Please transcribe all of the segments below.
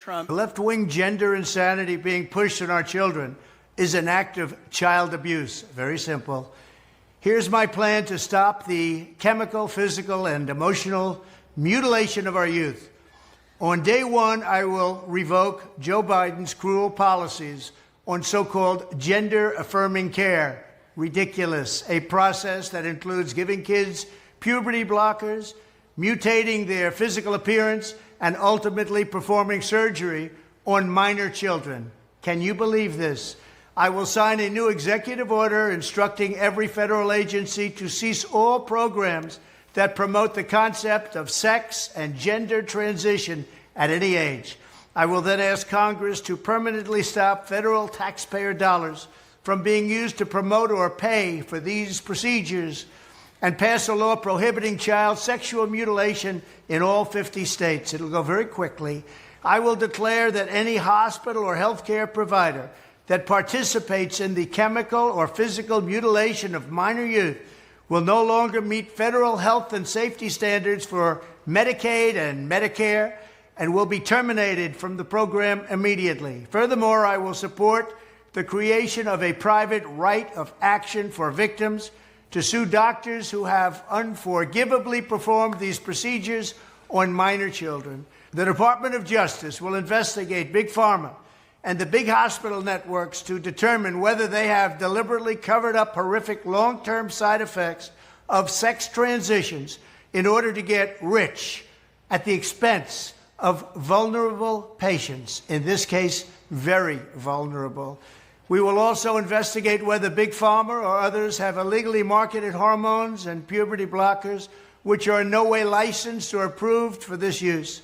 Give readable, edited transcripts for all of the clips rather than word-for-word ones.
Trump. Left-wing gender insanity being pushed on our children is an act of child abuse. Very simple. Here's my plan to stop the chemical, physical, and emotional mutilation of our youth. On day one, I will revoke Joe Biden's cruel policies on so-called gender-affirming care. Ridiculous. A process that includes giving kids puberty blockers, mutating their physical appearance, and ultimately performing surgery on minor children. Can you believe this? I will sign a new executive order instructing every federal agency to cease all programs that promote the concept of sex and gender transition at any age. I will then ask Congress to permanently stop federal taxpayer dollars from being used to promote or pay for these procedures and pass a law prohibiting child sexual mutilation in all 50 states. It'll go very quickly. I will declare that any hospital or healthcare provider that participates in the chemical or physical mutilation of minor youth will no longer meet federal health and safety standards for Medicaid and Medicare and will be terminated from the program immediately. Furthermore, I will support the creation of a private right of action for victims to sue doctors who have unforgivably performed these procedures on minor children. The Department of Justice will investigate Big Pharma and the big hospital networks to determine whether they have deliberately covered up horrific long-term side effects of sex transitions in order to get rich at the expense of vulnerable patients, in this case, very vulnerable. We will also investigate whether Big Pharma or others have illegally marketed hormones and puberty blockers which are in no way licensed or approved for this use.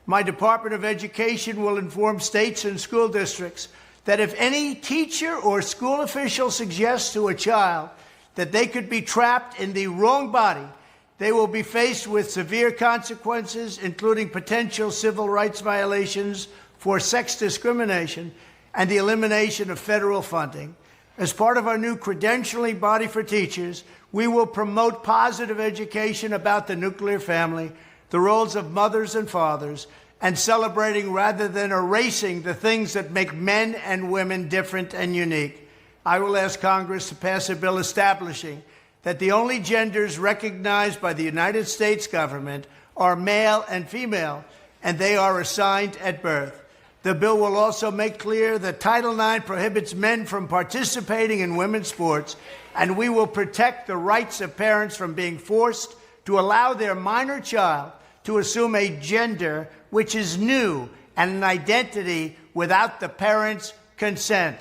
My Department of Education will inform states and school districts that if any teacher or school official suggests to a child that they could be trapped in the wrong body, they will be faced with severe consequences, including potential civil rights violations for sex discrimination and the elimination of federal funding. As part of our new credentialing body for teachers, we will promote positive education about the nuclear family, the roles of mothers and fathers, and celebrating rather than erasing the things that make men and women different and unique. I will ask Congress to pass a bill establishing that the only genders recognized by the United States government are male and female, and they are assigned at birth. The bill will also make clear that Title IX prohibits men from participating in women's sports, and we will protect the rights of parents from being forced to allow their minor child to assume a gender which is new and an identity without the parent's consent.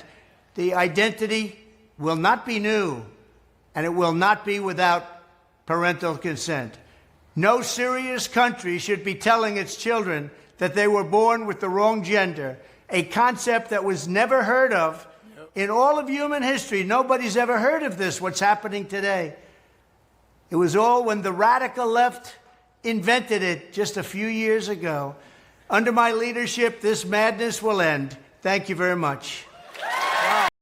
The identity will not be new, and it will not be without parental consent. No serious country should be telling its children that they were born with the wrong gender, a concept that was never heard of in all of human history. Nobody's ever heard of this, what's happening today. It was all when the radical left invented it just a few years ago. Under my leadership, this madness will end. Thank you very much.